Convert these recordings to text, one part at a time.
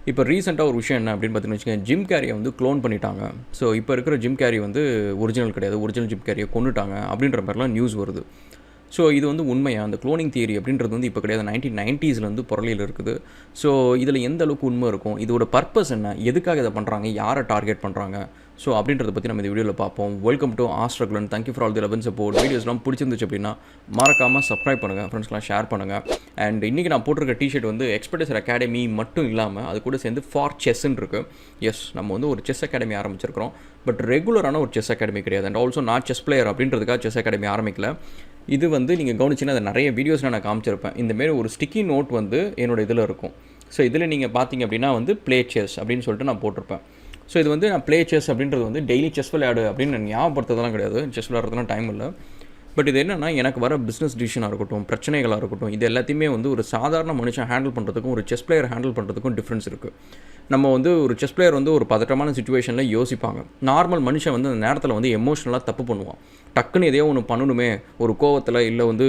இப்போ ரீசெண்டாக ஒரு விஷயம் என்ன அப்படின்னு பார்த்தீங்கன்னு வச்சுக்கோங்க, ஜிம் கேரியை வந்து க்ளோன் பண்ணிட்டாங்க. ஸோ இப்போ இருக்கிற ஜிம் கேரி வந்து ஒரிஜினல் கிடையாது, ஒரிஜினல் ஜிம் கேரியை கொண்டுட்டாங்க அப்படின்ற மாதிரிலாம் நியூஸ் வருது. ஸோ இது வந்து உண்மையா? அந்த க்ளோனிங் தியரி அப்படின்றது வந்து இப்போ கிடையாது, 1990s புரளியில் இருக்குது. ஸோ இதில் எந்த அளவுக்கு உண்மை இருக்கும், இதோட பர்பஸ் என்ன, எதுக்காக இதை பண்ணுறாங்க, யாரை டார்கெட் பண்ணுறாங்க, ஸோ அப்படின்றத பற்றி நம்ம இந்த வீடியோவில் பார்ப்போம். வெல்கம் டு ஆஸ்ட்ரகுலன். Thank you for all the love support. வீடியோஸ்லாம் பிடிச்சிருந்துச்சு அப்படின்னா மறக்காமல் சப்ஸ்கிரைப் பண்ணுங்கள், ஃப்ரெண்ட்ஸ்லாம் ஷேர் பண்ணுங்கள். அண்ட் இன்றைக்கி நான் போட்டிருக்க டிஷர்ட் வந்து எக்ஸ்பர்டைசர் அகாடமி மட்டும் இல்லாமல் அது கூட சேர்ந்து ஃபார் செஸ்ன்னு இருக்குது. எஸ், நம்ம வந்து ஒரு செஸ் அகாடமி ஆரம்பிச்சிருக்கிறோம், பட் ரெகுலரான ஒரு செஸ் அகாடமி கிடையாது. அண்ட் ஆல்சோ நான் செஸ் பிளேயர் அப்படின்றதுக்காக செஸ் அகாடமி ஆரம்பிக்கல. இது வந்து நீங்கள் கவனிச்சின்னா அதை நிறைய வீடியோஸ் நான் காமிச்சிருப்பேன். இந்தமாரி ஒரு ஸ்டிக்கி நோட் வந்து என்னோடய இதில் இருக்கும். ஸோ இதில் நீங்கள் பார்த்தீங்க அப்படின்னா வந்து ப்ளே செஸ் அப்படின்னு சொல்லிட்டு நான் போட்டிருப்பேன். ஸோ இது வந்து நான் ப்ளே செஸ் அப்படின்றது வந்து டெய்லி செஸ் விளையாடு அப்படின்னு நான் ஞாபகப்படுத்துறதுலாம் கிடையாது, செஸ் விளையாடுறதுலாம் டைம் இல்லை. பட் இது என்னென்னா, எனக்கு வர பிஸ்னஸ் டிசிஷனாக இருக்கட்டும், பிரச்சனைகளாக இருக்கட்டும், இது எல்லாத்தையுமே வந்து ஒரு சாதாரண மனுஷன் ஹேண்டில் பண்ணுறதுக்கும் ஒரு செஸ் பிளேயர் ஹேண்டில் பண்ணுறதுக்கும் டிஃப்ரென்ஸ் இருக்குது. நம்ம வந்து ஒரு செஸ் பிளேயர் வந்து ஒரு பதட்டமான சுச்சுவேஷனில் யோசிப்பாங்க. நார்மல் மனுஷன் வந்து அந்த நேரத்தில் வந்து எமோஷனலாக தப்பு பண்ணுவான். டக்குன்னு எதையோ ஒன்று பண்ணணுமே, ஒரு கோவத்தில் இல்லை வந்து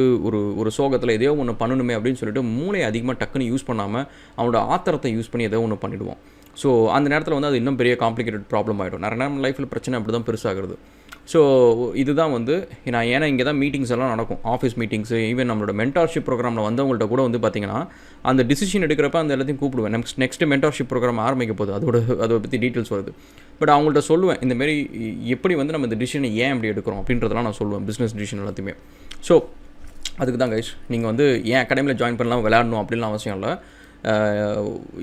ஒரு சோகத்தில் எதையோ ஒன்று பண்ணணுமே அப்படின்னு சொல்லிட்டு மூளையை அதிகமாக டக்குன்னு யூஸ் பண்ணாமல் அவனோட ஆத்திரத்தை யூஸ் பண்ணி எதோ ஒன்று பண்ணிவிடுவான். ஸோ அந்த நேரத்தில் வந்து அது இன்னும் பெரிய காம்ப்ளிகேட்டட் ப்ராப்ளம் ஆகிடும். நிறைய நேரம் லைஃப்பில் பிரச்சனை அப்படி தான் பெருசாகிறது. ஸோ இதுதான் வந்து நான் ஏன்னா இங்கே தான் மீட்டிங்ஸ் எல்லாம் நடக்கும், ஆஃபீஸ் மீட்டிங்ஸு, ஈவன் நம்மளோட மென்டார்ஷிப் ப்ரோக்ராமில் வந்தவங்கள்ட்ட கூட வந்து பார்த்திங்கன்னா அந்த டிசிஷன் எடுக்கிறப்ப அந்த எல்லாத்தையும் கூப்பிடுவேன். நெக்ஸ்ட்டு மென்டார்ஷிப் ப்ரோக்ராம் ஆரம்பிக்க போகுது, அதை பற்றி டீட்டெயில்ஸ் வருது. பட் அவங்கள்ட்ட சொல்லுவேன், இந்தமாரி எப்படி வந்து நம்ம இந்த டிசிஷனை ஏன் அப்படி எடுக்கிறோம் அப்படின்றதெல்லாம் நான் சொல்லுவேன், பிஸ்னஸ் டிசிஷன் எல்லாத்தையுமே. ஸோ அதுக்கு தான் கைஸ், நீங்கள் வந்து ஏன் அகாடமியில் ஜாயின் பண்ணலாம், விளையாடணும் அப்படின்லாம் அவசியம் இல்லை.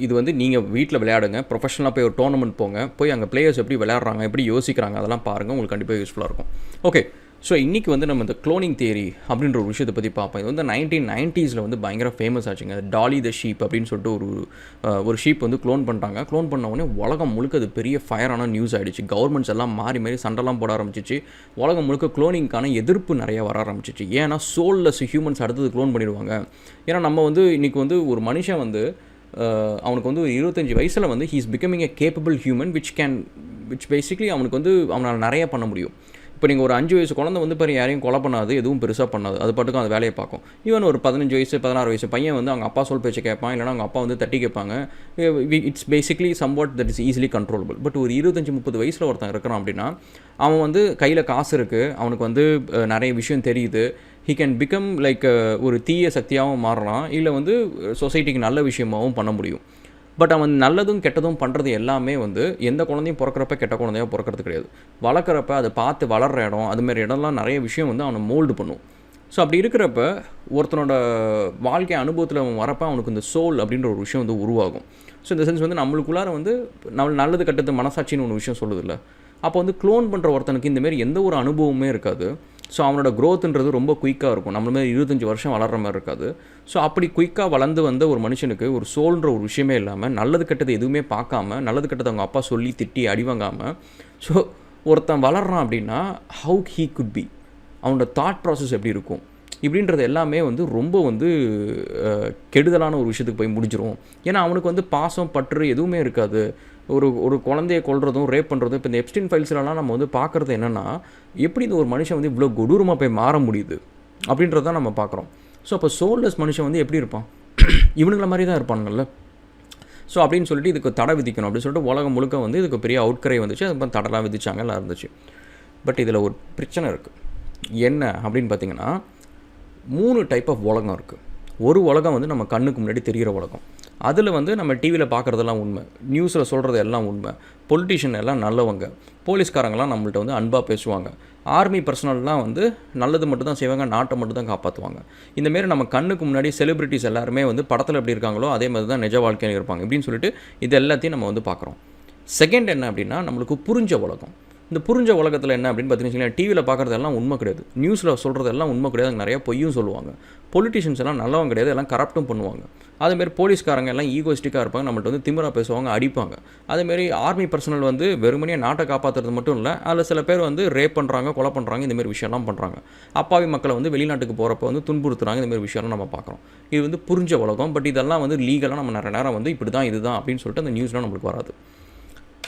இது வந்து நீங்கள் வீட்டில் விளையாடுங்க, ப்ரொஃபஷனலாக போய் ஒரு டோர்னமெண்ட் போங்க, போய் அங்கே பிளேயர்ஸ் எப்படி விளையாடுறாங்க, எப்படி யோசிக்கிறாங்க, அதெல்லாம் பாருங்கள், உங்களுக்கு கண்டிப்பாக யூஸ்ஃபுல்லாக இருக்கும். ஓகே, ஸோ இன்றைக்கி வந்து நம்ம இந்த க்ளோனிங் தியரி அப்படின்ற ஒரு விஷயத்தை பற்றி பார்ப்போம். இது வந்து 1990s வந்து பயங்கர ஃபேமஸ் ஆச்சுங்க. டாலி த ஷீப் அப்படின்னு சொல்லிட்டு ஒரு ஷீப் வந்து க்ளோன் பண்ணிட்டாங்க. க்ளோன் பண்ண உடனே உலகம் முழுக்க அது பெரிய ஃபயரான நியூஸ் ஆகிடுச்சு. கவர்மெண்ட்ஸ் எல்லாம் மாறி சண்டைலாம் போட ஆரம்பிச்சிச்சு. உலகம் முழுக்க க்ளோனிங்கான எதிர்ப்பு நிறைய வர ஆரம்பிச்சிச்சு. ஏன்னா சோல்லெஸ் ஹியூமன்ஸ் அடுத்தது க்ளோன் பண்ணிடுவாங்க. ஏன்னா நம்ம வந்து இன்றைக்கி வந்து ஒரு மனுஷன் வந்து அவனுக்கு வந்து ஒரு 25 வயசில் வந்து he's becoming a capable human which basically அவனுக்கு வந்து அவனால் நிறைய பண்ண முடியும். இப்போ நீங்கள் ஒரு 5 வயசு குழந்தை வந்து பாரு யாரையும் கொலை பண்ணாது, எதுவும் பெருசாக பண்ணாது, அது பாட்டுக்கும் அந்த வேலையை பார்க்கும். ஈவன் ஒரு 15 வயசு 16 வயசு பையன் வந்து அவங்க அப்பா சொல் பேச்சு கேட்பான், இல்லைனா அவங்க அப்பா வந்து தட்டி கேட்பாங்க. It's basically somewhat that is easily controllable. But ஒரு 25-30 வயசில் ஒருத்தன் இருக்கிறான் அப்படின்னா அவன் வந்து கையில் காசு இருக்குது, அவனுக்கு வந்து நிறைய விஷயம் தெரியுது, ஹி கேன் பிகம் லைக் ஒரு தீய சக்தியாகவும் மாறலாம், இல்லை வந்து சொசைட்டிக்கு நல்ல விஷயமாகவும் பண்ண முடியும். பட் அவன் நல்லதும் கெட்டதும் பண்ணுறது எல்லாமே வந்து எந்த குழந்தையும் பிறக்கிறப்ப கெட்ட குழந்தையாக பிறக்கிறது கிடையாது. வளர்க்குறப்ப அதை பார்த்து வளர்கிற இடம், அதுமாரி இடம்லாம் நிறைய விஷயம் வந்து அவனை மோல்டு பண்ணும். ஸோ அப்படி இருக்கிறப்ப ஒருத்தனோட வாழ்க்கை அனுபவத்தில் அவன் வரப்போ அவனுக்கு இந்த சோல் அப்படின்ற ஒரு விஷயம் வந்து உருவாகும். ஸோ இந்த சென்ஸ் வந்து நம்மளுக்குள்ளார வந்து நல்லது கெட்டது மனசாட்சின்னு ஒரு விஷயம் சொல்லுதில்ல. அப்போ வந்து க்ளோன் பண்ணுற ஒருத்தனுக்கு இந்தமாரி எந்த ஒரு அனுபவமே இருக்காது. ஸோ அவனோட க்ரோத்துன்றது ரொம்ப குயிக்காக இருக்கும். நம்மள மாதிரி 25 வருஷம் வளர்கிற மாதிரி இருக்காது. ஸோ அப்படி குயிக்காக வளர்ந்து வந்த ஒரு மனுஷனுக்கு ஒரு சோல்ன்ற ஒரு விஷயமே இல்லாமல், நல்லது கெட்டது எதுவுமே பார்க்காம, நல்லது கெட்டது அவங்க அப்பா சொல்லி திட்டி அடிவாங்காமல், ஸோ ஒருத்தன் வளர்றான் அப்படின்னா ஹவு ஹீ குட் பி, அவனோட தாட் ப்ராசஸ் எப்படி இருக்கும் இப்படின்றது எல்லாமே வந்து ரொம்ப வந்து கெடுதலான ஒரு விஷயத்துக்கு போய் முடிஞ்சிடும். ஏன்னா அவனுக்கு வந்து பாசம் பற்று எதுவுமே இருக்காது. ஒரு குழந்தையை கொல்றதும் ரேப் பண்ணுறதும், இப்போ இந்த எப்ஸ்டீன் ஃபைல்ஸ்லாம் நம்ம வந்து பார்க்குறது என்னென்னா, எப்படி இந்த ஒரு மனுஷன் வந்து இவ்வளோ கொடூரமாக போய் மாற முடியுது அப்படின்றத நம்ம பார்க்குறோம். ஸோ அப்போ சோல்லெஸ் மனுஷன் வந்து எப்படி இருப்பான், இவனுங்கள மாதிரி தான் இருப்பானுங்கள்ல. ஸோ அப்படின்னு சொல்லிட்டு இதுக்கு தடை விதிக்கணும் அப்படின்னு சொல்லிட்டு உலகம் முழுக்க வந்து இதுக்கு பெரிய அவுட்கரை வந்துச்சு. அதுக்கப்புறம் தடைலாம் விதிச்சாங்க, எல்லாம் இருந்துச்சு. பட் இதில் ஒரு பிரச்சனை இருக்குது. என்ன அப்படின்னு பார்த்தீங்கன்னா, 3 டைப் ஆஃப் உலகம் இருக்குது. ஒரு உலகம் வந்து நம்ம கண்ணுக்கு முன்னாடி தெரிகிற உலகம். அதில் வந்து நம்ம டிவியில் பார்க்குறதெல்லாம் உண்மை, நியூஸில் சொல்கிறது எல்லாம் உண்மை, பொலிட்டிஷியன் எல்லாம் நல்லவங்க, போலீஸ்காரங்களாம் நம்மள்ட்ட வந்து அன்பாக பேசுவாங்க, ஆர்மி பர்சனல்லாம் வந்து நல்லது மட்டும் தான் செய்வாங்க, நாட்டை மட்டும் தான் காப்பாற்றுவாங்க. இந்தமாரி நம்ம கண்ணுக்கு முன்னாடி செலிப்ரிட்டிஸ் எல்லாருமே வந்து படத்தில் எப்படி இருக்காங்களோ அதே மாதிரி தான் நிஜ வாழ்க்கையில் இருப்பாங்க இப்படின்னு சொல்லிட்டு இது எல்லாத்தையும் நம்ம வந்து பார்க்குறோம். செகண்ட் என்ன அப்படின்னா, நம்மளுக்கு புரிஞ்ச உலகம். இந்த புரிஞ்ச உலகத்தில் என்ன அப்படின்னு பார்த்தீங்கன்னா, டிவியில் பார்க்குறதெல்லாம் உண்மை கிடையாது, நியூஸில் சொல்கிறதெல்லாம் உண்மை கிடையாது, நிறையா பொய்யும் சொல்லுவாங்க, பொலிட்டிஷியன்ஸ் எல்லாம் நல்லவங்க கிடையாது, எல்லாம் கரப்ட்டும் பண்ணுவாங்க. அதேமாரி போலீஸ்காரங்க எல்லாம் ஈகோஸ்டிக்காக இருப்பாங்க, நம்மள்ட்ட வந்து திமிரா பேசுவாங்க, அடிப்பாங்க. அதேமாரி ஆர்மி பர்சனல் வந்து வெறுமனே நாட்டை காப்பாற்றுறது மட்டும் இல்லை, அதில் சில பேர் வந்து ரேப் பண்ணுறாங்க, கொலை பண்ணுறாங்க, இந்தமாரி விஷயம்லாம் பண்ணுறாங்க. அப்பாவி மக்களை வந்து வெளிநாட்டுக்கு போகிறப்ப வந்து துன்புறுத்துறாங்க, இந்தமாரி விஷயம்லாம் நம்ம பார்க்குறோம். இது வந்து புரிஞ்ச உலகம். பட் இதெல்லாம் வந்து லீகலாக நம்ம நிறைய நேரம் வந்து இப்படி தான் இதுதான் அப்படின்னு சொல்லிட்டு அந்த நியூஸ்லாம் நம்மளுக்கு வராது.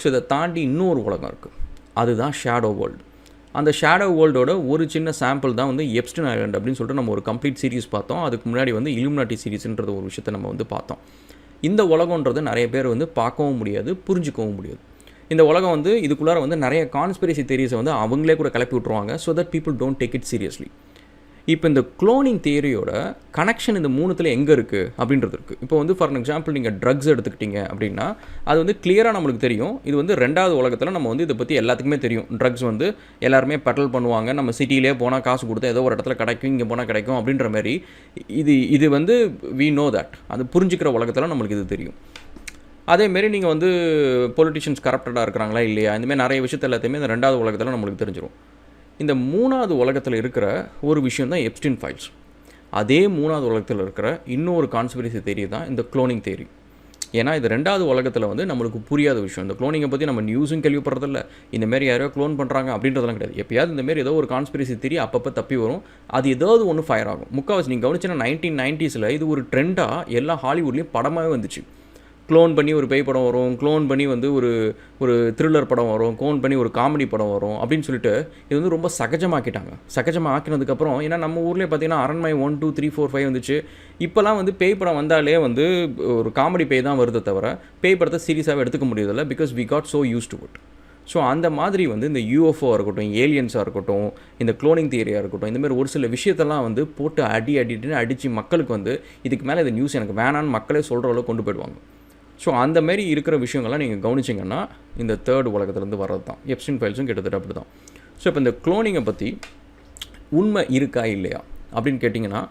ஸோ இதை தாண்டி இன்னொரு உலகம் இருக்குது, அதுதான் ஷேடோ வேர்ல்டு. அந்த ஷேடோ வேர்ல்டோட ஒரு சின்ன சாம்பிள் தான் வந்து எப்ஸ்டன் ஐலண்ட் அப்படின்னு சொல்லிட்டு நம்ம ஒரு கம்ப்ளீட் சீரிஸ் பார்த்தோம். அதுக்கு முன்னாடி வந்து இலுமினாட்டி சீரிஸ்ன்றது ஒரு விஷயத்தை நம்ம வந்து பார்த்தோம். இந்த உலகன்றது நிறைய பேர் வந்து பார்க்கவும் முடியாது, புரிஞ்சிக்கவும் முடியாது. இந்த உலகம் வந்து இதுக்குள்ளார வந்து நிறைய கான்ஸ்பிரசி தியரிஸை வந்து அவங்களே கூட கிளப்பி விட்ருவாங்க. So that people don't take it seriously. இப்போ இந்த குளோனிங் தியரியோட கனெக்ஷன் இந்த மூணுத்தில் எங்கே இருக்குது அப்படின்றது இருக்குது. இப்போ வந்து ஃபார் எக்ஸாம்பிள் நீங்கள் ட்ரக்ஸ் எடுத்துக்கிட்டீங்க அப்படின்னா அது வந்து கிளியராக நம்மளுக்கு தெரியும். இது வந்து 2வது உலகத்தில் நம்ம வந்து இதை பற்றி எல்லாத்துக்குமே தெரியும். ட்ரக்ஸ் வந்து எல்லாருமே பெட்ரோல் பண்ணுவாங்க, நம்ம சிட்டியிலே போனால் காசு கொடுத்து ஏதோ ஒரு இடத்துல கிடைக்கும், இங்கே போனால் கிடைக்கும் அப்படின்ற மாதிரி இது வந்து வி நோ தட். அது புரிஞ்சுக்கிற உலகத்தில் நம்மளுக்கு இது தெரியும். அதேமாரி நீங்கள் வந்து பொலிட்டிஷியன்ஸ் கரப்டடாக இருக்கிறாங்களா இல்லையா, இந்தமாதிரி நிறைய விஷயத்தை எல்லாத்தையுமே இந்த 2வது உலகத்தில் நம்மளுக்கு தெரிஞ்சிடும். இந்த 3வது உலகத்தில் இருக்கிற ஒரு விஷயம் தான் எப்ஸ்டீன் ஃபைல்ஸ். அதே 3வது உலகத்தில் இருக்கிற இன்னொரு கான்ஸ்பிரசி தியரி தான் இந்த குளோனிங் தியரி. ஏன்னா இது 2வது உலகத்தில் வந்து நம்மளுக்கு புரியாத விஷயம். இந்த குளோனிங்கை பற்றி நம்ம நியூஸும் கேள்விப்படுறதில்ல, இந்தமாரி யாரோ க்ளோன் பண்ணுறாங்க அப்படின்றதெல்லாம் கிடையாது. எப்போயாவது இந்தமாரி ஏதோ ஒரு கான்ஸ்பிரசி தியரி அப்பப்போ தப்பி வரும், அது ஏதாவது ஒன்று ஃபயர் ஆகும். முக்கால்வாசி நீங்கள் கவனிச்சுன்னா 1990s இது ஒரு ட்ரெண்டாக எல்லா ஹாலிவுட்லேயும் படமாகவே வந்துச்சு. க்ளோன் பண்ணி ஒரு பேய் படம் வரும், க்ளோன் பண்ணி வந்து ஒரு த்ரில்லர் படம் வரும், க்ளோன் பண்ணி ஒரு காமெடி படம் வரும் அப்படின்னு சொல்லிட்டு இது வந்து ரொம்ப சகஜமாக்கிட்டாங்க. சகஜமாக ஆக்கினதுக்கப்புறம் ஏன்னா நம்ம ஊர்லேயே பார்த்தீங்கன்னா அரண்மனை 1, 2, 3, 4, 5 வந்துச்சு. இப்போலாம் வந்து பேய் படம் வந்தாலே வந்து ஒரு காமெடி பேய் தான் வருது தவிர பேய் படத்தை சீரியஸாகவே எடுத்துக்க முடியதில்லை. Because we got so used to it. So அந்த மாதிரி வந்து இந்த யூஎஃப்ஓ இருக்கட்டும், ஏலியன்ஸாக இருக்கட்டும், இந்த குளோனிங் தியரியாக இருக்கட்டும், இந்தமாதிரி ஒரு சில விஷயத்தெல்லாம் வந்து போட்டு அடித்து மக்களுக்கு வந்து இதுக்கு மேலே இந்த நியூஸ் எனக்கு வேணான்னு மக்களே சொல்கிற அளவுக்கு கொண்டு போயிடுவாங்க. ஸோ அந்தமாரி இருக்கிற விஷயங்கள்லாம் நீங்கள் கவனிச்சிங்கன்னா இந்த 3rd உலகத்துலேருந்து வர்றது தான். எப்ஸ்டீன் ஃபைல்ஸும் கிட்டத்தட்ட அப்படி தான். ஸோ இப்போ இந்த குளோனிங்கை பற்றி உண்மை இருக்கா இல்லையா அப்படின்னு கேட்டிங்கன்னா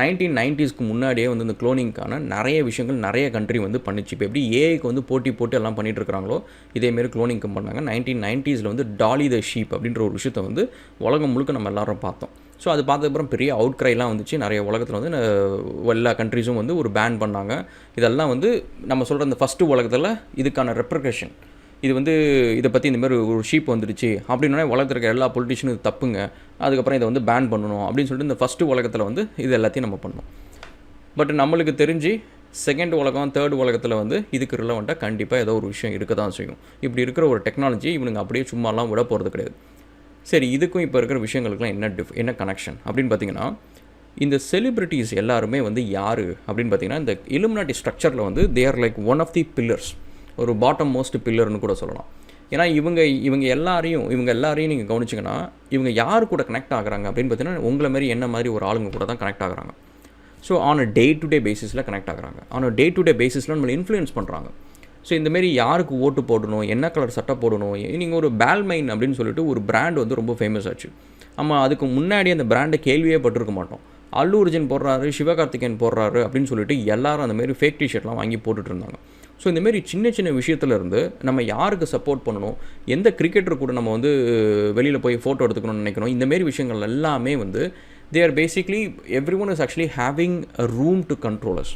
1990ஸ்க்கு முன்னாடியே வந்து இந்த குளோனிங்கான நிறைய விஷயங்கள் நிறைய கண்ட்ரி வந்து பண்ணிச்சு. இப்போ எப்படி ஏஐக்கு வந்து போட்டு எல்லாம் பண்ணிகிட்டு இருக்கிறாங்களோ இதேமாரி குளோனிங்க்கு பண்ணாங்க. 1990s வந்து டாலி த ஷீப் அப்படின்ற ஒரு விஷயத்தை வந்து உலகம் முழுக்க நம்ம எல்லாரும் பார்த்தோம். ஸோ அது பார்த்ததுக்கப்புறம் பெரிய அவுட் க்ரைலாம் வந்துச்சு. நிறைய உலகத்தில் வந்து எல்லா கண்ட்ரிஸும் வந்து ஒரு பேன் பண்ணாங்க. இதெல்லாம் வந்து நம்ம சொல்கிற இந்த ஃபஸ்ட்டு உலகத்தில் இதுக்கான ரெப்ரிகேஷன் இது வந்து இதை பற்றி இந்தமாதிரி ஒரு ஷீப் வந்துடுச்சு அப்படின்னா உலகத்தில் இருக்க எல்லா பொலிட்டிஷனும் இது தப்புங்க, அதுக்கப்புறம் இதை வந்து பேன் பண்ணணும் அப்படின்னு சொல்லிட்டு இந்த ஃபஸ்ட்டு உலகத்தில் வந்து இது எல்லாத்தையும் நம்ம பண்ணோம். பட் நம்மளுக்கு தெரிஞ்சு 2nd உலகம் 3rd உலகத்தில் வந்து இதுக்கு ரிலவெண்ட்டாக கண்டிப்பாக ஏதோ ஒரு விஷயம் இருக்க தான் செய்யும். இப்படி இருக்கிற ஒரு டெக்னாலஜி இவனுங்க அப்படியே சும்மாலாம் விட போகிறது கிடையாது. சரி, இதுக்கும் இப்போ இருக்கிற விஷயங்களுக்குலாம் என்ன கனெக்ஷன் அப்படின்னு பார்த்தீங்கன்னா இந்த செலிப்ரிட்டிஸ் எல்லாருமே வந்து யார் அப்படின்னு பார்த்தீங்கன்னா இந்த இலுமினாட்டி ஸ்ட்ரக்சரில் வந்து they are like one of the pillars, ஒரு பாட்டம் மோஸ்ட் பில்லர்னு கூட சொல்லலாம். ஏன்னா இவங்க எல்லாரையும் நீங்கள் கவனிச்சிங்கன்னா இவங்க யார் கூட கனெக்ட் ஆகுறாங்க அப்படின்னு பார்த்தீங்கன்னா உங்களை மாதிரி என்ன மாதிரி ஒரு ஆளுங்க கூட தான் கனெக்ட் ஆகுறாங்க. So on a day to day பேசிஸில் கனெக்ட் ஆகுறாங்க. On a day to day பேசிஸில் நம்மளை இன்ஃப்ளூயன்ஸ் பண்ணுறாங்க. ஸோ இந்தமாரி யாருக்கு ஓட்டு போடணும், என்ன கலர் சட்டை போடணும். நீங்கள் ஒரு பால்மைன் அப்படின்னு சொல்லிட்டு ஒரு பிராண்ட் வந்து ரொம்ப ஃபேமஸ் ஆச்சு. நம்ம அதுக்கு முன்னாடி அந்த பிராண்டை கேள்வியே பட்டிருக்க மாட்டோம். அல்லு அர்ஜுன் போடுறாரு, சிவகார்த்திகேயன் போடுறாரு அப்படின்னு சொல்லிட்டு எல்லாரும் அந்தமாரி ஃபேக் டிஷர்ட்லாம் வாங்கி போட்டுட்டு இருந்தாங்க. ஸோ இந்தமாரி சின்ன விஷயத்துலேருந்து நம்ம யாருக்கு சப்போர்ட் பண்ணணும், எந்த கிரிக்கெட்டர் கூட நம்ம வந்து வெளியில் போய் ஃபோட்டோ எடுத்துக்கணும்னு நினைக்கணும், இந்தமாரி விஷயங்கள் எல்லாமே வந்து they are basically every one is actually having a room to control us.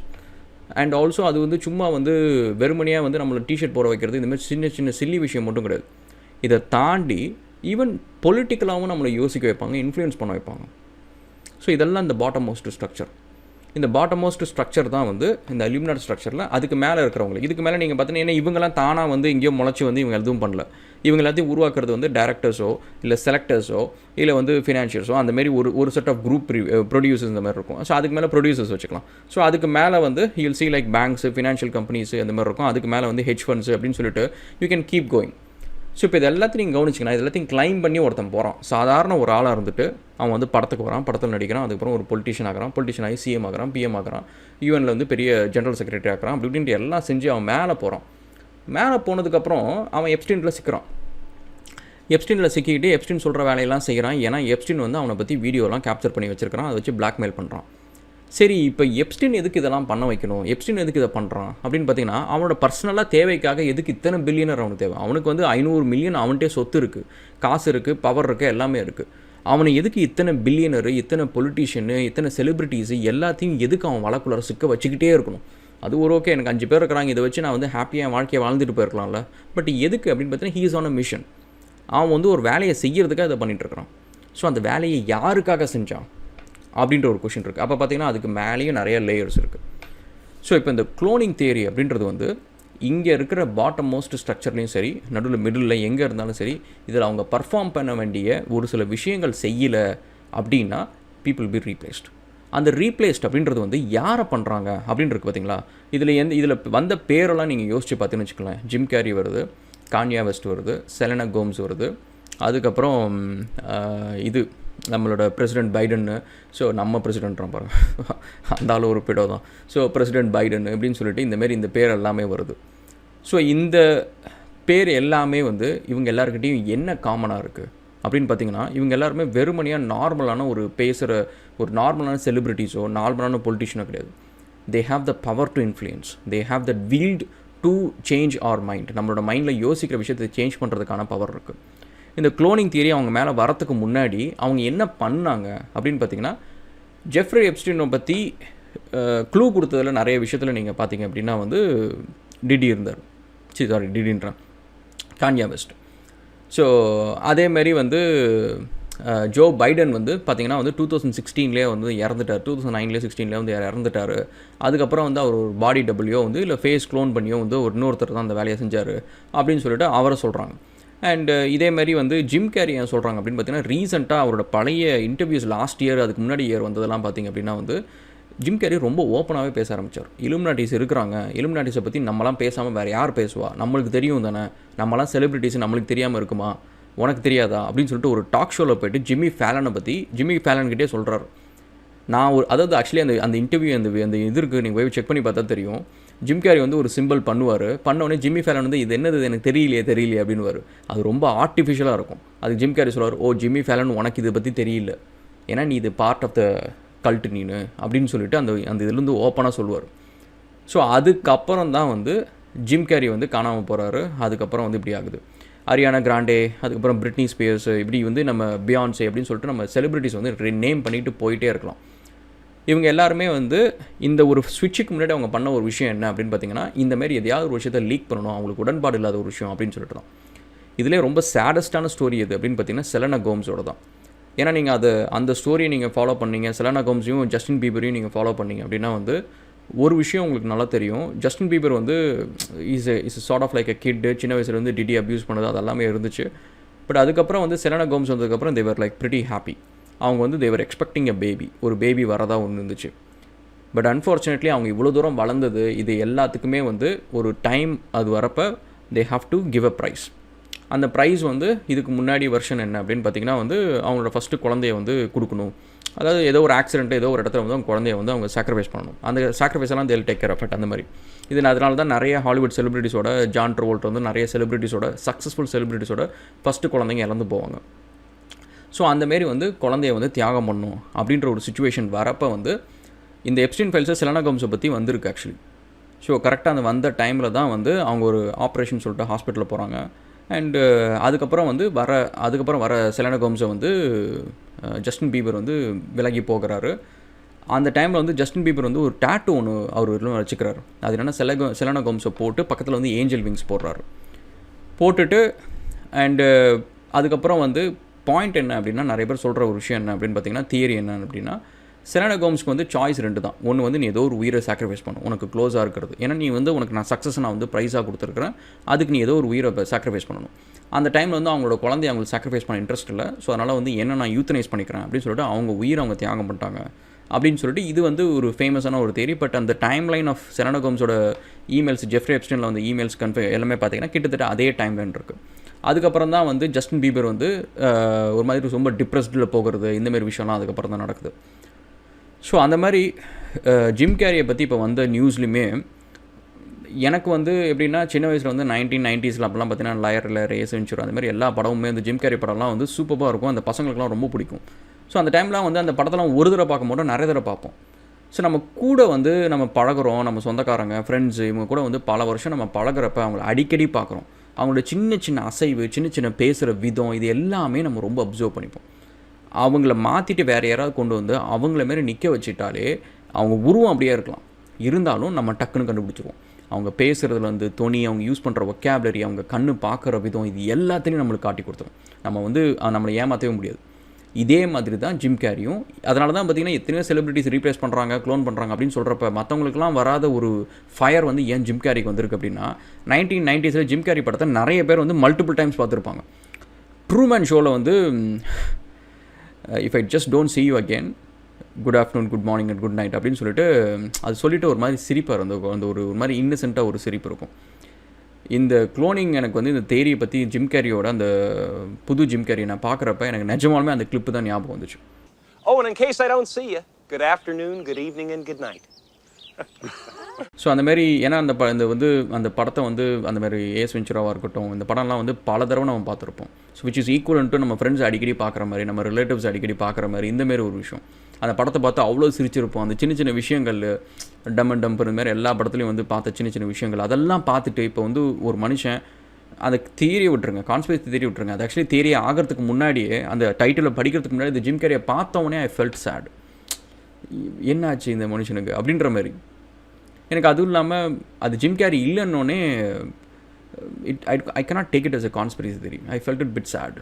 And also அது வந்து சும்மா வந்து வெறுமனையாக வந்து நம்மளை டிஷர்ட் போட வைக்கிறது இந்தமாதிரி சின்ன சில்லி விஷயம் மட்டும் கிடையாது. இதை தாண்டி ஈவன் பொலிட்டிக்கலாகவும் நம்மளை யோசிக்க வைப்பாங்க, இன்ஃப்ளூயன்ஸ் பண்ண வைப்பாங்க. ஸோ இதெல்லாம் இந்த பாட்டம் மோஸ்ட் ஸ்ட்ரக்சர். இந்த பாட்டம் மோஸ்ட் ஸ்ட்ரக்சர் தான் வந்து இந்த இலுமினாட்டி ஸ்ட்ரக்சரில் அதுக்கு மேலே இருக்கிறவங்களுக்கு. இதுக்கு மேலே நீங்கள் பார்த்தீங்கன்னா ஏன்னா இவங்கெல்லாம் தானாக வந்து எங்கேயோ முளைச்சி வந்து இவங்க எதுவும் பண்ணல. இவங்க எல்லாத்தையும் உருவாக்குறது வந்து டேரக்டர்ஸோ இல்லை செலக்டர்ஸோ இல்லை வந்து ஃபினான்ஷியர்ஸோ அந்தமாரி ஒரு செட் ஆஃப் குரூப் ப்ரொடியூசர்ஸ் இந்த மாதிரி இருக்கும். ஸோ அதுக்கு மேலே ப்ரொடியூசர்ஸ் வச்சுக்கலாம். ஸோ அதுக்கு மேலே வந்து you'll see like banks, financial companies அந்த மாதிரி இருக்கும். அதுக்கு மேலே வந்து ஹெட்ஜ் ஃபண்ட்ஸ் அப்படின்னு சொல்லிட்டு you can keep going. So இப்போ இது எல்லாத்தையும் நீங்கள் கவனிச்சிங்கன்னா இது எல்லாத்தையும் கிளைம் பண்ணி ஒருத்தன் போகிறான். சாதாரண ஒரு ஆளாக இருந்துட்டு அவன் வந்து படத்துக்கு வரான், படத்தில் நடிக்கிறான், அதுக்கப்புறம் ஒரு பொலிட்டிஷியன் ஆகிறான், பொலிட்டிஷியன் ஆகி சிஎம் ஆகிறான், பிஎம் ஆகிறான், யூஎனில் வந்து பெரிய ஜென்ரல் செக்ரட்டரி ஆகிறான். அப்படி இப்படின்ட்டு எல்லாம் செஞ்சு அவன் மேலே போகிறான். மேலே போனதுக்கப்புறம் அவன் எப்ஸ்டீனில் சிக்கிறான். எப்ஸ்டீனில் சிக்கிக்கிட்டு எப்ஸ்டீன் சொல்கிற வேலையெல்லாம் செய்கிறான். ஏன்னா எப்ஸ்டீன் வந்து அவனை பற்றி வீடியோலாம் கேப்சர் பண்ணி வச்சிருக்கிறான், அதை வச்சு பிளாக்மெயில் பண்ணுறான். சரி, இப்போ எப்ஸ்டீன் எதுக்கு இதெல்லாம் பண்ண வைக்கணும், எப்ஸ்டீன் எதுக்கு இதை பண்ணுறான் அப்படின்னு பார்த்தீங்கன்னா அவனோட பர்சனலாக தேவைக்காக எதுக்கு இத்தனை பில்லியனர் அவனுக்கு தேவை. அவனுக்கு வந்து 500 மில்லியன் அவன்கிட்டே சொத்து இருக்குது, காசு இருக்குது, பவர் இருக்குது, எல்லாமே இருக்குது. அவனை எதுக்கு இத்தனை பில்லியனரு, இத்தனை பொலிட்டீஷியனு, இத்தனை செலிப்ரிட்டிஸு எல்லாத்தையும் எதுக்கு அவன் வழக்குள்ளார சிக்க வச்சுக்கிட்டே இருக்கணும். அது ஒரு ஓகே, எனக்கு 5 பேர் இருக்கிறாங்க, இதை வச்சு நான் வந்து ஹாப்பியாக என் வாழ்க்கையை வாழ்ந்துட்டு போயிருக்கலாம்ல. பட் எதுக்கு அப்படின்னு பார்த்தீங்கன்னா he is on a mission. அவன் வந்து ஒரு வேலையை செய்கிறதுக்காக இதை பண்ணிகிட்ருக்கிறான். ஸோ அந்த வேலையை யாருக்காக செஞ்சான் அப்படின்ற ஒரு கொஷின் இருக்குது. அப்போ பார்த்திங்கன்னா அதுக்கு மேலேயும் நிறைய லேயர்ஸ் இருக்குது. ஸோ இப்போ இந்த குளோனிங் தியரி அப்படின்றது வந்து இங்கே இருக்கிற பாட்டம் மோஸ்ட் ஸ்ட்ரக்சர்லேயும் சரி, நடுவில் மிடில் எங்கே இருந்தாலும் சரி, இதில் அவங்க பர்ஃபார்ம் பண்ண வேண்டிய ஒரு சில விஷயங்கள் செய்யலை அப்படின்னா பீப்புள் பி ரீப்ளேஸ்ட். அந்த ரீப்ளேஸ்ட் அப்படின்றது வந்து யாரை பண்ணுறாங்க அப்படின்றது பார்த்தீங்களா. இதில் வந்த பேரெல்லாம் நீங்கள் யோசிச்சு பார்த்தீங்கன்னு வச்சுக்கலாம். ஜிம் கேரி வருது, கான்யா வெஸ்ட் வருது, செலனா கோம்ஸ் வருது, அதுக்கப்புறம் இது நம்மளோட பிரசிடென்ட் பைடன்னு. ஸோ நம்ம பிரசிடென்ட்றான் பாருங்க, அந்த ஆள் ஒரு பிடோ தான். ஸோ பிரசிடென்ட் பைடன் அப்படின்னு சொல்லிட்டு இந்தமாரி இந்த பேர் எல்லாமே வருது. ஸோ இந்த பேர் எல்லாமே வந்து இவங்க எல்லாருக்கிட்டையும் என்ன காமனாக இருக்குது அப்படின்னு பார்த்தீங்கன்னா, இவங்க எல்லாருமே வெறுமனையாக நார்மலான ஒரு பேசுகிற ஒரு நார்மலான செலிப்ரிட்டிஸோ நார்மலான பொலிட்டிஷியனோ கிடையாது. They have the power to influence, they have the wield to change our mind. நம்மளோட மைண்டில் யோசிக்கிற விஷயத்தை சேஞ்ச் பண்ணுறதுக்கான பவர் இருக்குது. இந்த குளோனிங் தியரி அவங்க மேலே வரத்துக்கு முன்னாடி அவங்க என்ன பண்ணாங்க அப்படின்னு பார்த்தீங்கன்னா, ஜெஃப்ரி எப்ஸ்டீனை பற்றி க்ளூ கொடுத்ததில் நிறைய விஷயத்தில் நீங்கள் பார்த்தீங்க அப்படின்னா வந்து டிடி இருந்தார். டிடின்றான் கான்யா வெஸ்ட். ஸோ அதேமாரி வந்து ஜோ பைடன் வந்து பார்த்திங்கன்னா வந்து 2016 வந்து இறந்துட்டார். 2009 வந்து இறந்துட்டார். அதுக்கப்புறம் வந்து அவர் ஒரு பாடி டபுள்யூ வந்து இல்லை ஃபேஸ் க்ளோன் பண்ணியோ வந்து ஒரு இன்னொருத்தர் தான் அந்த வேலையை செஞ்சார் அப்படின்னு சொல்லிட்டு அவரை சொல்கிறாங்க. அண்டு இதேமாரி வந்து ஜிம் கேரி ஏன் சொல்கிறாங்க அப்படின்னு பார்த்தீங்கன்னா, ரீசெண்டாக அவரோட பழைய இன்டர்வியூஸ் லாஸ்ட் இயர் அதுக்கு முன்னாடி இயர் வந்ததெல்லாம் பார்த்திங்க அப்படின்னா வந்து ஜிம் கேரி ரொம்ப ஓப்பனாகவே பேச ஆரம்பித்தார். இலுமினாட்டிஸ் இருக்கிறாங்க, இலுமினாட்டிஸை பற்றி நம்மளாம் பேசாமல் வேறு யார் பேசுவா, நம்மளுக்கு தெரியும் தானே, நம்மளாம் செலிப்ரிட்டிஸ் நம்மளுக்கு தெரியாமல் இருக்குமா, உனக்கு தெரியாதா அப்படின்னு சொல்லிட்டு ஒரு டாக் ஷோவில் போய்ட்டு ஜிம்மி ஃபேலனை பற்றி ஜிம்மி ஃபேலன்கிட்டே சொல்கிறார். நான் அதாவது ஆக்சுவலி அந்த இன்டர்வியூ அந்த இது இருக்குது, நீங்கள் போய் செக் பண்ணி பார்த்தா தெரியும். ஜிம் கேரி வந்து ஒரு சிம்பிள் பண்ணோடனே ஜிம்மி ஃபேலன் வந்து இது என்னது எனக்கு தெரியலையே அப்படின்னுவார். அது ரொம்ப ஆர்டிஃபிஷியலாக இருக்கும். அது ஜிம் கேரி சொல்லுவார், ஓ ஜிம்மி ஃபேலன் உனக்கு இதை பற்றி தெரியல, ஏன்னா நீ இது பார்ட் ஆஃப் த கல்ட்டு நீனு அப்படின்னு சொல்லிட்டு அந்த இதுலேருந்து ஓப்பனாக சொல்லுவார். ஸோ அதுக்கப்புறம் தான் வந்து ஜிம் கேரி வந்து காணாமல் போகிறாரு. அதுக்கப்புறம் வந்து இப்படி ஆகுது. அரியானா கிராண்டே, அதுக்கப்புறம் பிரிட்னி ஸ்பியர்ஸ், இப்படி வந்து நம்ம பியான்சே அப்படின்னு சொல்லிட்டு நம்ம செலிப்ரிட்டிஸ் வந்து நேம் பண்ணிட்டு போயிட்டே இருக்கலாம். இவங்க எல்லாருமே வந்து இந்த ஒரு ஸ்விட்சுக்கு முன்னாடி அவங்க பண்ண ஒரு விஷயம் என்ன அப்படின்னு பார்த்தீங்கன்னா, இந்தமாரி எதையாவது ஒரு விஷயத்தை லீக் பண்ணணும், அவங்களுக்கு உடன்பாடு இல்லாத ஒரு விஷயம் அப்படின்னு சொல்லிட்டு தான். இதிலே ரொம்ப சேடஸ்டான ஸ்டோரி எது அப்படின்னு பார்த்தீங்கன்னா செலனா கோம்ஸோட தான். ஏன்னா நீங்கள் அந்த ஸ்டோரியை நீங்கள் ஃபாலோ பண்ணீங்க, செலனா கோம்ஸையும் ஜஸ்டின் பீபரையும் நீங்கள் ஃபாலோ பண்ணீங்க அப்படின்னா வந்து ஒரு விஷயம் உங்களுக்கு நல்லா தெரியும். ஜஸ்டின் பீபர் வந்து is sort of like a kid. சின்ன வயசுல வந்து டிடி அப்யூஸ் பண்ணது அது எல்லாமே இருந்துச்சு. பட் அதுக்கப்புறம் வந்து செலனா கோம்ஸ் வந்ததுக்கப்புறம் தேவர் லைக் பிரிட்டி ஹாப்பி. அவங்க வந்து தேவர் எக்ஸ்பெக்டிங் அ பேபி, ஒரு பேபி வரதாக ஒன்று இருந்துச்சு. பட் அன்ஃபார்ச்சுனேட்லி அவங்க இவ்வளோ தூரம் வளர்ந்தது இது எல்லாத்துக்குமே வந்து ஒரு டைம் அது வரப்போ they have to give a prize. அந்த ப்ரைஸ் வந்து இதுக்கு முன்னாடி வெர்ஷன் என்ன அப்படின்னு பார்த்தீங்கன்னா வந்து அவங்களோட ஃபஸ்ட்டு குழந்தைய வந்து கொடுக்கணும். அதாவது ஏதோ ஒரு ஆக்சிடென்ட் ஏதோ ஒரு இடத்துல வந்து அவங்க குழந்தைய வந்து அவங்க சாக்ரிஃபைஸ் பண்ணணும். அந்த சாக்ரிஃபைஸ் எல்லாம் தேல் டேக் கேர் ஆஃப் இட். அந்த மாதிரி அதனால தான் நிறைய ஹாலிவுட் செலிபிரிட்டிஸோட ஜான் ட்ராவோல்ட் வந்து நிறைய செலிபிரிட்டிஸோட சக்ஸஸ்ஃபுல் செலிபிரிட்டிஸோட ஃபஸ்ட்டு குழந்தைங்க இறந்து போவாங்க. ஸோ அந்தமாரி வந்து குழந்தைய வந்து தியாகம் பண்ணணும் அப்படின்ற ஒரு சுச்சுவேஷன் வரப்போ வந்து இந்த எப்ஸ்டீன் ஃபைல்ஸை செலனா கோம்ஸை பற்றி வந்திருக்கு ஆக்சுவலி. ஸோ கரெக்டாக அந்த வந்த டைமில் தான் வந்து அவங்க ஒரு ஆப்ரேஷன் சொல்லிட்டு ஹாஸ்பிட்டலில் போகிறாங்க. அண்டு அதுக்கப்புறம் வர செலனா கோம்ஸை வந்து ஜஸ்டின் பீபர் வந்து விலகி போகிறாரு. அந்த டைமில் வந்து ஜஸ்டின் பீபர் வந்து ஒரு டேட்டூ ஒன்று அவர் வச்சுக்கிறாரு. அது என்னென்னா செலனா கோம்ஸை போட்டு பக்கத்தில் வந்து ஏஞ்சல் விங்ஸ் போட்டுட்டு அண்டு அதுக்கப்புறம் வந்து பாயிண்ட் என்ன அப்படின்னா, நிறைய பேர் சொல்கிற ஒரு விஷயம் என்ன அப்படின்னு பார்த்தீங்கன்னா, தியரி என்ன அப்படின்னா, செலனா கோம்ஸ்க்கு வந்து சாய்ஸ் 2 தான். ஒன்று வந்து நீ ஏதோ ஒரு உயிரை சாக்ரிஃபைஸ் பண்ணும், உனக்கு க்ளோஸாக இருக்கிறது. ஏன்னா நீ வந்து உனக்கு நான் சக்ஸஸ் நான் வந்து ப்ரைஸாக கொடுத்துருக்குறேன், அதுக்கு நீ ஏதோ ஒரு உயிரை சாக்ரிஃபைஸ் பண்ணணும். அந்த டைமில் வந்து அவங்களோட குழந்தைய அவங்களுக்கு சாக்ரிஃபைஸ் பண்ண இன்ட்ரெஸ்ட் இல்லை. ஸோ அதனால் வந்து என்ன நான் யூத்தனைஸ் பண்ணிக்கிறேன் அப்படின்னு சொல்லிட்டு அவங்க உயிரை அவங்க தியாகம் பண்ணிட்டாங்க அப்படின்னு சொல்லிட்டு இது வந்து ஒரு ஃபேமஸான ஒரு தேரி. பட் அந்த டைம் லைன் ஆஃப் செலனா கோம்ஸோட இமெயில்ஸ், ஜெஃப்ரி எப்ஸ்டீனில் வந்து இமெயில்ஸ் எல்லாமே பார்த்தீங்கன்னா கிட்டத்தட்ட அதே டைம் லைன் இருக்குது. அதுக்கப்புறம் தான் வந்து ஜஸ்டின் பீபர் வந்து ஒரு மாதிரி ரொம்ப டிப்ரெஸ்டில் போகிறது, இந்தமாரி விஷயம்லாம் அதுக்கப்புறம் தான் நடக்குது. ஸோ அந்த மாதிரி ஜிம் கேரியை பற்றி இப்போ வந்த நியூஸ்லையுமே எனக்கு வந்து எப்படின்னா, சின்ன வயசில் வந்து 1990s அப்போலாம் பார்த்தீங்கன்னா லயரில் ரேஸ் வென்ச்சர் அந்த மாதிரி எல்லா படமுமே அந்த ஜிம் கேரி படம்லாம் வந்து சூப்பராக இருக்கும். அந்த பசங்களுக்குலாம் ரொம்ப பிடிக்கும். ஸோ அந்த டைம்லாம் வந்து அந்த படத்தெல்லாம் ஒரு தடவை பார்க்க மாட்டோம், நிறைய தடவை பார்ப்போம். ஸோ நம்ம கூட வந்து நம்ம பழகிறோம், நம்ம சொந்தக்காரங்க ஃப்ரெண்ட்ஸு இவங்க கூட வந்து பல வருஷம் நம்ம பழகிறப்ப அவங்கள அடிக்கடி பார்க்குறோம். அவங்களோட சின்ன சின்ன அசைவு, சின்ன சின்ன பேசுகிற விதம், இது எல்லாமே நம்ம ரொம்ப அப்சர்வ் பண்ணிப்போம். அவங்கள மாற்றிட்டு வேறு யாராவது கொண்டு வந்து அவங்கள மாரி நிற்க வச்சுட்டாலே அவங்க உருவம் அப்படியே இருக்கலாம், இருந்தாலும் நம்ம டக்குன்னு கண்டுபிடிச்சிருவோம். அவங்க பேசுகிறதுல வந்து தொனி, அவங்க யூஸ் பண்ணுற ஒக்கேபுலரி, அவங்க கண்ணு பார்க்குற விதம், இது எல்லாத்தையும் நம்மளுக்கு காட்டி கொடுத்துரும். நம்ம வந்து நம்மளை ஏமாற்றவே முடியாது. இதே மாதிரி தான் ஜிம் கேரியும். அதனால தான் பார்த்திங்கன்னா எத்தனையோ செலிபிரிட்டிஸ் ரீப்ளேஸ் பண்ணுறாங்க, க்ளோன் பண்ணுறாங்க அப்படின்னு சொல்கிறப்ப மற்றவங்களுக்குலாம் வராத ஒரு ஃபயர் வந்து ஏன் ஜிம் கேரிக்கு வந்திருக்கு அப்படின்னா, 1990s ஜிம் கேரி படத்தை நிறைய பேர் வந்து மல்டிபிள் டைம்ஸ் பார்த்துருப்பாங்க. ட்ரூமேன் ஷோவில் வந்து if I just don't see you again, good afternoon, good morning and good night அப்படின்னு சொல்லிட்டு அது சொல்லிவிட்டு ஒரு மாதிரி சிரிப்பார். அந்த ஒரு மாதிரி இன்னசென்ட்டாக ஒரு சிரிப்பு இருக்கும். இந்த க்ளோனிங் எனக்கு வந்து இந்த தேரியை பற்றி ஜிம் கேரியோட அந்த புது ஜிம் கேரியை நான் பார்க்குறப்ப எனக்கு நிஜமாலுமே அந்த கிளிப்பு தான் ஞாபகம் வந்துச்சு. Oh, and in case I don't see you, good afternoon, good evening and good night. So அந்த மாதிரி ஏன்னா இந்த வந்து அந்த படத்தை வந்து அந்த மாதிரி ஏஸ் வெஞ்சுராவாக இருக்கட்டும், இந்த படம்லாம் வந்து பல தடவை நம்ம பார்த்துருப்போம். So which is equal to நம்ம ஃப்ரெண்ட்ஸ் அடிக்கடி பார்க்குற மாதிரி, நம்ம ரிலேட்டிவ்ஸ் அடிக்கடி பார்க்குற மாதிரி இந்தமாரி ஒரு விஷயம். அந்த படத்தை பார்த்து அவ்வளோ சிரிச்சிருப்போம். அந்த சின்ன சின்ன விஷயங்கள் டம் அண்ட் டம்ப் இந்த மாதிரி எல்லா படத்துலையும் வந்து பார்த்த சின்ன சின்ன விஷயங்கள் அதெல்லாம் பார்த்துட்டு இப்போ வந்து ஒரு மனுஷன் அந்த தியரியை விட்டுருங்க, கான்ஸ்பிரசி தியரி விட்டுருங்க, அது ஆக்சுவலி தியரியை ஆகிறதுக்கு முன்னாடியே அந்த டைட்டிலை படிக்கிறதுக்கு முன்னாடி இந்த ஜிம் கேரியை பார்த்தவொடனே ஐ ஃபெல்ட் சேட். என்னாச்சு இந்த மனுஷனுக்கு அப்படின்ற மாதிரி. எனக்கு அதுவும் இல்லாமல் அது ஜிம் கேரி இல்லைன்னொன்னே I cannot take it as a conspiracy theory. I felt it bit sad.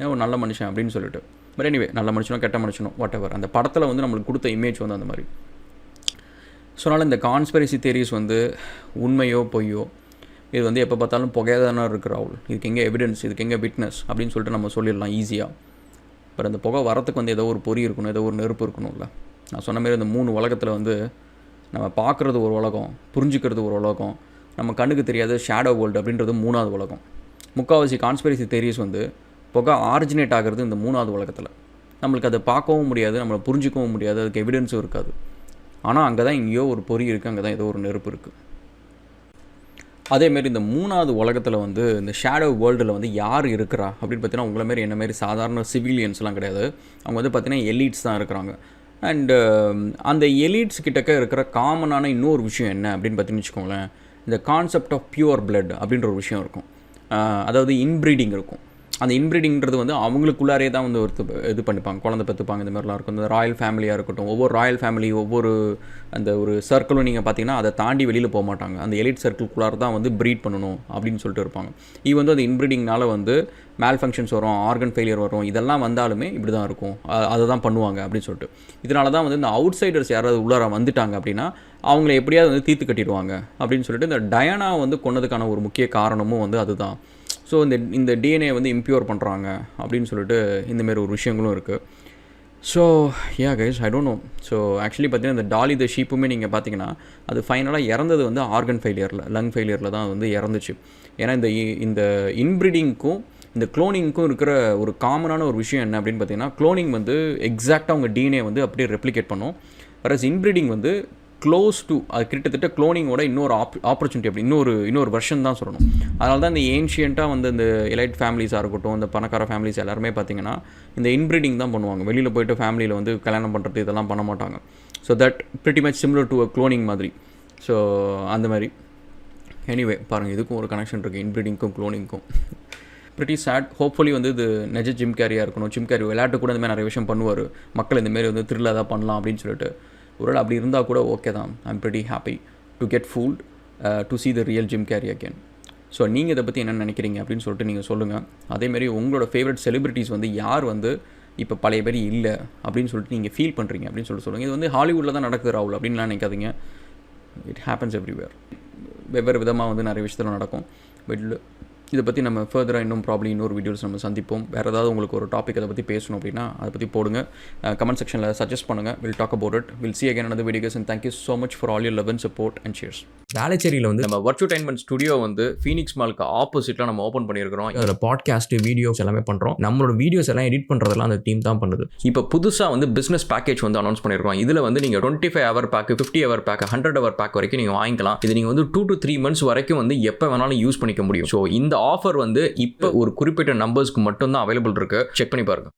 ஏன் ஒரு நல்ல மனுஷன் அப்படின்னு சொல்லிட்டு. பட் எனிவே, நல்ல மனுஷனோ கெட்ட மனுஷனோ வாட் எவர், அந்த படத்தில் வந்து நம்மளுக்கு கொடுத்த இமேஜ் வந்து அந்த மாதிரி. ஸோ அதனால் இந்த கான்ஸ்பிரசி தியரிஸ் வந்து உண்மையோ பொய்யோ, இது வந்து எப்போ பார்த்தாலும் புகையாதானே இருக்கிற அவள், இதுக்கு எங்கே எவிடன்ஸ், இதுக்கு எங்கே விட்னஸ் அப்படின்னு சொல்லிட்டு நம்ம சொல்லிடலாம் ஈஸியாக. பட் அந்த புகை வரத்துக்கு வந்து ஏதோ ஒரு பொறி இருக்கணும், ஏதோ ஒரு நெருப்பு இருக்கணும்ல. நான் சொன்ன மாதிரி இந்த 3 உலகத்தில் வந்து நம்ம பார்க்குறது ஒரு உலகம், புரிஞ்சுக்கிறது ஒரு உலகம், நம்ம கண்ணுக்கு தெரியாத ஷேடோ வேர்ல்டு அப்படின்றது 3வது உலகம். முக்கால்வாசி கான்ஸ்பிரசி தியரிஸ் வந்து புகை ஆரிஜினேட் ஆகிறது இந்த 3வது உலகத்தில். நம்மளுக்கு அதை பார்க்கவும் முடியாது, நம்மளை புரிஞ்சிக்கவும் முடியாது, அதுக்கு எவிடன்ஸும் இருக்காது. ஆனால் அங்கே தான் எங்கேயோ ஒரு பொறி இருக்குது, அங்கே தான் ஏதோ ஒரு நெருப்பு இருக்குது. அதேமாரி இந்த 3வது உலகத்தில் வந்து இந்த ஷேடோ வேர்ல்டில் வந்து யார் இருக்கிறா அப்படின்னு பார்த்தீங்கன்னா உங்களை மாரி என்ன மாரி சாதாரண சிவிலியன்ஸ்லாம் கிடையாது. அவங்க வந்து பார்த்திங்கன்னா எலீட்ஸ் தான் இருக்கிறாங்க. அண்டு அந்த எலீட்ஸ் கிட்டக்க இருக்கிற காமனான இன்னொரு விஷயம் என்ன அப்படின்னு பார்த்தீங்கன்னு வச்சுக்கோங்களேன், இந்த கான்செப்ட் ஆஃப் பியூர் பிளட் அப்படின்ற ஒரு விஷயம் இருக்கும். அதாவது இன்ப்ரீடிங் இருக்கும். அந்த இன்ப்ரீடிங்கிறது வந்து அவங்களுக்குள்ளாரே தான் வந்து இது பண்ணிப்பாங்க, குழந்தை பெற்றுப்பாங்க, இந்த மாதிரிலாம் இருக்கும். இந்த ராயல் ஃபேமிலியாக இருக்கட்டும், ஒவ்வொரு ராயல் ஃபேமிலி ஒவ்வொரு அந்த ஒரு சர்க்கிளும் நீங்கள் பார்த்தீங்கன்னா அதை தாண்டி வெளியில் போக மாட்டாங்க. அந்த எலிட் சர்க்கிள்குள்ளார தான் வந்து ப்ரீட் பண்ணணும் அப்படின்னு சொல்லிட்டு இருப்பாங்க. இது வந்து அந்த இன்ப்ரீடிங்னால வந்து மேல் ஃபங்க்ஷன்ஸ் வரும், ஆர்கன் ஃபெயிலியர் வரும், இதெல்லாம் வந்தாலுமே இப்படி தான் இருக்கும், அதை தான் பண்ணுவாங்க அப்படின்னு சொல்லிட்டு. இதனால தான் வந்து இந்த அவுட் சைடர்ஸ் யாராவது உள்ளார வந்துட்டாங்க அப்படின்னா அவங்கள எப்படியாவது வந்து தீர்த்து கட்டிடுவாங்க அப்படின்னு சொல்லிட்டு இந்த டயானா வந்து கொன்னதுக்கான ஒரு முக்கிய காரணமும் வந்து அதுதான். ஸோ இந்த டிஎன்ஏ வந்து இம்ப்யூர் பண்ணுறாங்க அப்படின்னு சொல்லிட்டு இந்தமாரி ஒரு விஷயங்களும் இருக்குது. So guys, I don't know. So actually பார்த்தீங்கன்னா இந்த டாலி த ஷீப்புமே நீங்கள் பார்த்தீங்கன்னா அது ஃபைனலாக இறந்தது வந்து ஆர்கன் ஃபெயிலியரில், லங் ஃபெயிலியரில் தான் வந்து இறந்துச்சு. ஏன்னா இந்த இன்ப்ரீடிங்க்கும் இந்த க்ளோனிங்க்கும் இருக்கிற ஒரு காமனான ஒரு விஷயம் என்ன அப்படின்னு பார்த்தீங்கன்னா, க்ளோனிங் வந்து எக்ஸாக்டாக அவங்க டிஎன்ஏ வந்து அப்படியே ரெப்ளிகேட் பண்ணும். வேறஸ் இன்ப்ரீடிங் வந்து க்ளோஸ் டு அது கிட்டத்தட்ட க்ளோனிங்கோட இன்னொரு ஆப்பர்ச்சுனிட்டி, அப்படி இன்னொரு வெர்ஷன் தான் சொல்லணும். அதனால தான் இந்த ஏன்ஷியண்ட்டாக வந்து இந்த எலைட் ஃபேமிலிஸாக இருக்கட்டும், இந்த பணக்கார ஃபேமிலிஸ் எல்லாருமே பார்த்திங்கன்னா இந்த இன்ப்ரீடிங் தான் பண்ணுவாங்க. வெளியில் போய்ட்டு ஃபேமிலியில் வந்து கல்யாணம் பண்ணுறது இதெல்லாம் பண்ண மாட்டாங்க. So that pretty much similar to a cloning மாதிரி. ஸோ அந்த மாதிரி எனிவே பாருங்கள், இதுக்கும் ஒரு கனெக்ஷன் இருக்குது, இன்ப்ரீடிங்க்கும் க்ளோனிங்க்கும். Pretty sad. ஹோப்ஃபுல்லி வந்து இது நெஜ ஜிம் கேரியாக இருக்கணும். ஜிம் கேரி விளையாட்டு கூட இந்தமாதிரி நிறைய விஷயம் பண்ணுவார், மக்கள் இந்தமாரி வந்து த்ரில்லாக தான் பண்ணலாம் அப்படின்னு சொல்லிட்டு. ஒருவேளை அப்படி இருந்தால் கூட ஓகே தான். I'm pretty happy to get fooled to see the real gym carry again. So நீங்கள் இதை பற்றி என்ன நினைக்கிறீங்க அப்படின்னு சொல்லிட்டு நீங்கள் சொல்லுங்கள். அதேமாரி உங்களோட ஃபேவரட் செலிபிரிட்டிஸ் வந்து யார் வந்து இப்போ பழைய பேர் இல்லை அப்படின்னு சொல்லிட்டு நீங்கள் ஃபீல் பண்ணுறீங்க அப்படின்னு சொல்லிட்டு சொல்லுங்கள். இது வந்து ஹாலிவுட்டில் தான் நடக்குது ராகுல் அப்படின்லாம் நினைக்காதீங்க. It happens everywhere. வெவ்வேறு விதமாக வந்து நிறைய விஷயத்தில் நடக்கும். பட் இதை பற்றி நம்ம ஃபர்தராக இன்னும் ப்ராப்ளம் இன்னொரு வீடியோஸ் நம்ம சந்திப்போம். வேறு ஏதாவது உங்களுக்கு ஒரு டாபிக் அதை பற்றி பேசணும் அப்படின்னா அதை பற்றி போடுங்க, கமெண்ட் செக்ஷனில் சஜஸ்ட் பண்ணுங்கள். Will talk about it. Will see again another videos and thank you so much for all your love and support and cheers. வேளச்சேரியில் வந்து நம்ம வர்ச்சுடைன்மெண்ட் ஸ்டுடியோ வந்து ஃபீனிக்ஸ் மாலுக்கு ஆப்போசிட்டில் நம்ம ஓப்பன் பண்ணியிருக்கிறோம். அதில் பாட்காஸ்ட் வீடியோஸ் எல்லாமே பண்ணுறோம். நம்மளோட வீடியோஸ் எல்லாம் எடிட் பண்ணுறதெல்லாம் அந்த டீம் தான் பண்ணுது. இப்போ புதுசாக வந்து பிஸ்னஸ் பேக்கேஜ் வந்து அனௌன்ஸ் பண்ணியிருக்கோம். இதில் வந்து நீங்கள் 25 hour pack, 50 hour pack, 100 hour pack வரைக்கும் நீங்கள் வாங்கிக்கலாம். இது நீங்கள் வந்து 2 to 3 months வரைக்கும் வந்து எப்போ வேணாலும் யூஸ் பண்ணிக்க முடியும். ஸோ இந்த ஆஃபர் வந்து இப்போ ஒரு குறிப்பிட்ட நம்பர்ஸ்க்கு மட்டும் தான் அவைலபிள் இருக்கு. செக் பண்ணி பாருங்க.